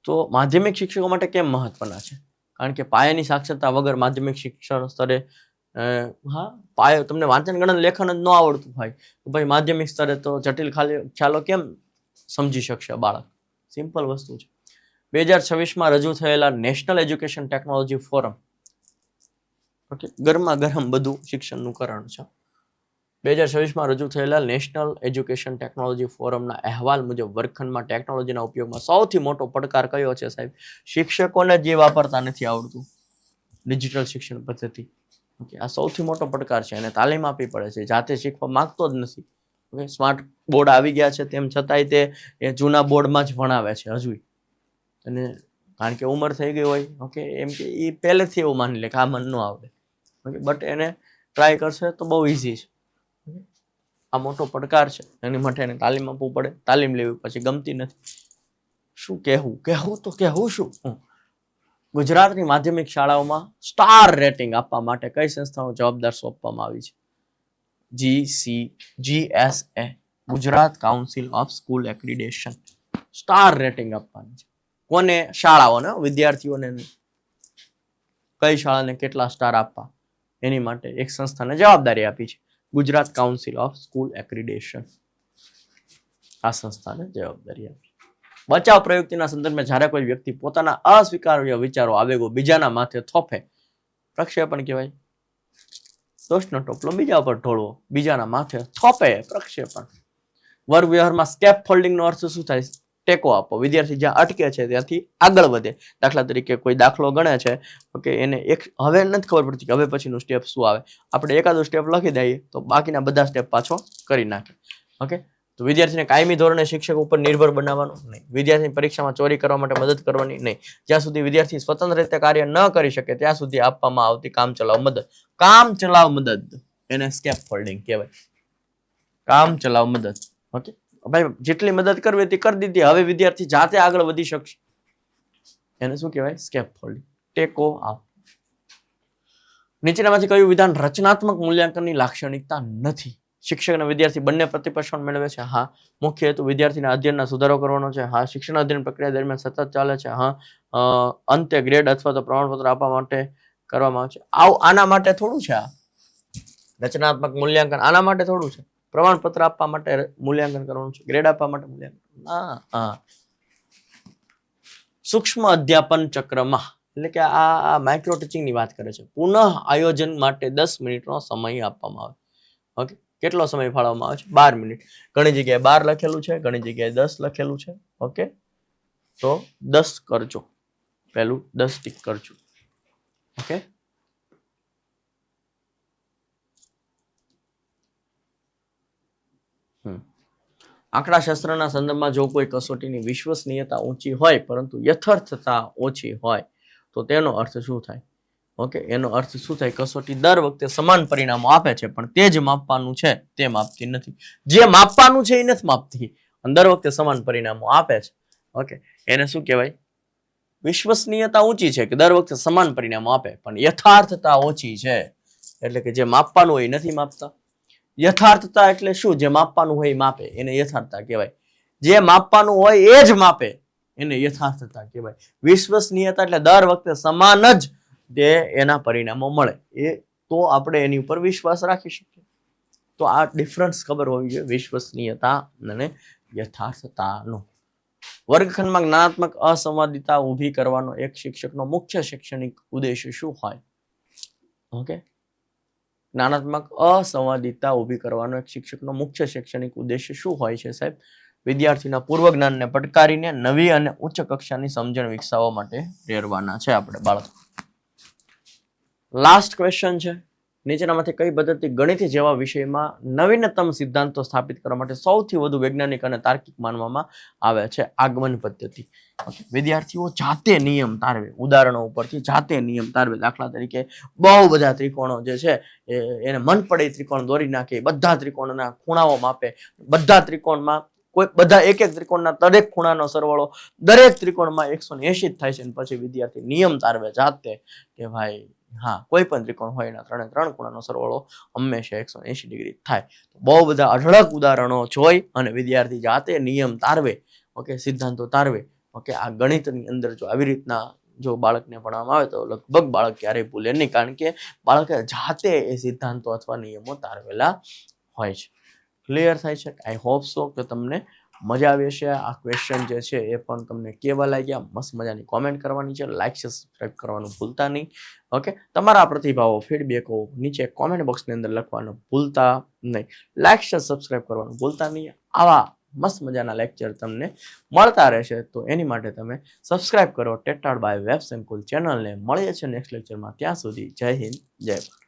તો માધ્યમિક શિક્ષકો માટે કેમ મહત્વના છે? કારણ કે પાયાની સાક્ષરતા વગર માધ્યમિક શિક્ષણ સ્તરે પાયો તમને વાંચન, ગણન, લેખન જ ન આવડતું હોય તો ભાઈ માધ્યમિક સ્તરે તો જટિલ ખ્યાલો કેમ સમજી શકશે બાળક? સિમ્પલ વસ્તુ છે. 2026માં રજૂ થયેલા national education technology forum. Okay, ગરમા ગરમ બધું શિક્ષણનું કરણ છે. 2026માં રજૂ થયેલા નેશનલ એજ્યુકેશન ટેકનોલોજી ફોરમના અહેવાલ મુજબ વર્ગખંડમાં ટેકનોલોજીના ઉપયોગમાં સૌથી મોટો પડકાર કયો છે સાહેબ? શિક્ષકોને જે વાપરતા નથી આવડતું ડિજિટલ શિક્ષણ પદ્ધતિ. ઓકે, આ સૌથી મોટો પડકાર છે અને તાલીમ આપવી પડે છે. જાતે શીખવા માંગતો જ નથી. ઓકે, સ્માર્ટ બોર્ડ આવી ગયા છે તેમ છતાંય તે જૂના બોર્ડમાં જ ભણાવે છે હજુ. અને કારણ કે ઉંમર થઈ ગઈ હોય, ઓકે, એમ કે એ પહેલેથી એવું માની લે કે આ મન ન આવડે. ઓકે, બટ એને ટ્રાય કરશે તો બહુ ઇઝી છે. આ મોટો પડકાર છે, એની માટે એને તાલીમ આપવું પડે. તાલીમ લેવી પછી ગમતી નથી. શું કહેવું શું? ગુજરાતની માધ્યમિક શાળાઓમાં સ્ટાર રેટિંગ આપવા માટે કઈ સંસ્થાનો જવાબદાર સોંપવામાં આવી છે? GSA, Gujarat council of school accreditation. Star rating આપવાની છે. કોને? શાળાઓને, વિદ્યાર્થીઓને. કઈ શાળાને કેટલા સ્ટાર આપવા એની માટે એક સંસ્થાને જવાબદારી આપી છે. Gujarat council of school accreditation આ સંસ્થાને જવાબદારી આપી. બચાવ પ્રયુક્તિના સંદર્ભમાં જ્યારે કોઈ વ્યક્તિ પોતાના અસ્વીકાર્ય વિચારો, આવેગો બીજાના માથે થોપે, પ્રક્ષેપણ કહેવાય. દોષનો ટોપલો બીજા પર ઢોળવો, બીજાના માથે થોપે, પ્રક્ષેપણ. વર્ગ વ્યવહારમાં સ્કેપ ફોલ્ડિંગનો અર્થ શું થાય? ટેકો આપો. વિદ્યાર્થી જ્યાં અટકે છે ત્યાંથી આગળ વધે. દાખલા તરીકે કોઈ દાખલો ગણે છે, ઓકે, એને હવે નથી ખબર પડતી કે હવે પછીનું સ્ટેપ શું આવે. આપણે એકાદો સ્ટેપ લખી દઈએ તો બાકીના બધા સ્ટેપ પાછો કરી નાખે. ઓકે, તો વિદ્યાર્થીને કાયમી ધોરણે શિક્ષક ઉપર નિર્ભર બનાવવાનું નહીં. વિદ્યાર્થીની પરીક્ષામાં ચોરી કરવા માટે મદદ કરવાની નહીં. જ્યાં સુધી વિદ્યાર્થી સ્વતંત્ર રીતે કાર્ય ન કરી શકે ત્યાં સુધી આપવામાં આવતી કામચલાઉ મદદ એને સ્કેપ ફોલ્ડિંગ કહેવાય. કામચલાઉ મદદ. ઓકે, ભાઈ જેટલી મદદ કરવી હતી કરી દીધી, હવે વિદ્યાર્થી જાતે આગળ વધી શકશે. એને શું કહેવાય? સ્કેપ ફોલ્ડિંગ. ટેકો આપ. નીચેનામાંથી કયું વિધાન રચનાત્મક મૂલ્યાંકનની લાક્ષણિકતા નથી? શિક્ષક અને વિદ્યાર્થી બંને પ્રતિપર્ષણ મેળવે છે? હા. મુખ્ય હેતુ વિદ્યાર્થીના અધ્યયનમાં સુધારો કરવાનો છે? હા. શિક્ષણ અધ્યયન પ્રક્રિયા દરમિયાન સતત ચાલે છે? હા. અંતે ગ્રેડ અથવા તો પ્રમાણપત્ર આપવા માટે કરવામાં આવે છે? આના માટે થોડું છે આ રચનાત્મક મૂલ્યાંકન, આના માટે થોડું છે. પ્રમાણપત્ર આપવા માટે મૂલ્યાંકન કરવાનું છે, ગ્રેડ આપવા માટે મૂલ્યાંકન. સૂક્ષ્મ અધ્યાપન ચક્રમાં એટલે કે આ માઇક્રો ટીચિંગ ની વાત કરે છે. પુનઃ આયોજન માટે 10 મિનિટનો સમય આપવામાં આવે. ઓકે, કેટલો સમય ફાળવવામાં આવે છે? 12 મિનિટ. ઘણી જગ્યાએ 12 લખેલું છે, ઘણી જગ્યાએ 10 લખેલું છે. ઓકે, તો 10 કરજો, પહેલું 10 ટીક કરજો. ઓકે, આંકડાશાસ્ત્રના સંદર્ભમાં જો કોઈ કસોટીની વિશ્વસનીયતા ઊંચી હોય પરંતુ યથાર્થતા ઓછી હોય તો તેનો અર્થ શું થાય? ઓકે, એનો અર્થ શું થાય? કસોટી દર વખતે સમાન પરિણામો આપે છે પણ તે જ માપવાનું છે તે માપતી નથી. જે માપવાનું છે એ નથી માપતી, દર વખતે સમાન પરિણામો આપે છે. ઓકે, એને શું કહેવાય? વિશ્વસનીયતા ઊંચી છે કે દર વખતે સમાન પરિણામો આપે પણ યથાર્થતા ઓછી છે, એટલે કે જે માપવાનું હોય નથી માપતા. યથાર્થતા એટલે શું? જે માપવાનું હોય એ માપે, એને યથાર્થતા કહેવાય. જે માપવાનું હોય એ જ માપે, એને યથાર્થતા કહેવાય. વિશ્વસનીયતા એટલે દર વખતે સમાન જ જે એના પરિણામો મળે, એ તો આપણે એની ઉપર વિશ્વાસ રાખી શકીએ. તો આ ડિફરન્સ ખબર હોવી જોઈએ, વિશ્વસનીયતા અને યથાર્થતાનો. વર્ગખંડમાં જ્ઞાનાત્મક અસંવાદિતા ઊભી કરવાનો એક શિક્ષકનો મુખ્ય શૈક્ષણિક ઉદ્દેશ શું હોય? ઓકે, જ્ઞાનાત્મક અસંવાદિતા ઊભી કરવાનો એક શિક્ષકનો મુખ્ય શૈક્ષણિક ઉદ્દેશ્ય શું હોય છે સાહેબ? વિદ્યાર્થીના પૂર્વ જ્ઞાનને પડકારીને નવી અને ઉચ્ચ કક્ષાની સમજણ વિકસાવવા માટે પ્રેરવાના છે આપણે બાળકો. લાસ્ટ ક્વેશ્ચન છે, નીચેનામાંથી કઈ પદ્ધતિ ગણિત જેવા વિષયમાં નવીનતમ સિદ્ધાંતો સ્થાપિત કરવા માટે સૌથી વધુ વૈજ્ઞાનિક અને તાર્કિક માનવામાં આવે છે? આગમન પદ્ધતિ. વિદ્યાર્થીઓ જાતે નિયમ તારવે, ઉદાહરણો ઉપરથી જાતે નિયમ તારવે. દાખલા તરીકે બહુ બધા ત્રિકોણો જે છે એને મન પડે ત્રિકોણ દોરી નાખે, બધા ત્રિકોણના ખૂણાઓ માપે, બધા ત્રિકોણમાં બધા એક એક ત્રિકોણના દરેક ખૂણાનો સરવાળો દરેક ત્રિકોણમાં 180 જ થાય છે. પછી વિદ્યાર્થી નિયમ તારવે જાતે કે ભાઈ હા, કોઈ પણ ત્રિકોણ હોય એના ત્રણે ત્રણ ખૂણાનો સરવાળો હંમેશા 180 ડિગ્રી થાય. બહુ બધા અઢળક ઉદાહરણો જોઈ અને વિદ્યાર્થી જાતે નિયમ તારવે, ઓકે, સિદ્ધાંતો તારવે. ઓકે, આ ગણિતની અંદર જો આવી રીતના જો બાળકને ભણવામાં આવે તો લગભગ બાળક ક્યારેય ભૂલે નહીં, કારણ કે બાળકે જાતે એ સિદ્ધાંતો અથવા નિયમો તારવેલા હોય છે. ક્લિયર થાય છે? આઈ હોપ સો કે તમને મજા આવી હશે. આ ક્વેશ્ચન જે છે એ પણ તમને કેવા લાગ્યા મસ્ત મજાની કોમેન્ટ કરવાની છે. લાઈક છે, સબસ્ક્રાઇબ કરવાનું ભૂલતા નહીં. ઓકે, તમારા પ્રતિભાવો ફીડબેકો નીચે કોમેન્ટ બોક્સની અંદર લખવાનું ભૂલતા નહીં. લાઈક છે, સબસ્ક્રાઇબ કરવાનું ભૂલતા નહીં. આવા મસ્ત મજાના લેક્ચર તમને મળતા રહેશે, તો એની માટે તમે સબસ્ક્રાઇબ કરો ટેટાડ બાય વેબ સંકુલ ચેનલને. મળીએ છીએ નેક્સ્ટ લેક્ચરમાં. ત્યાં સુધી જય હિન્દ, જય ભારત.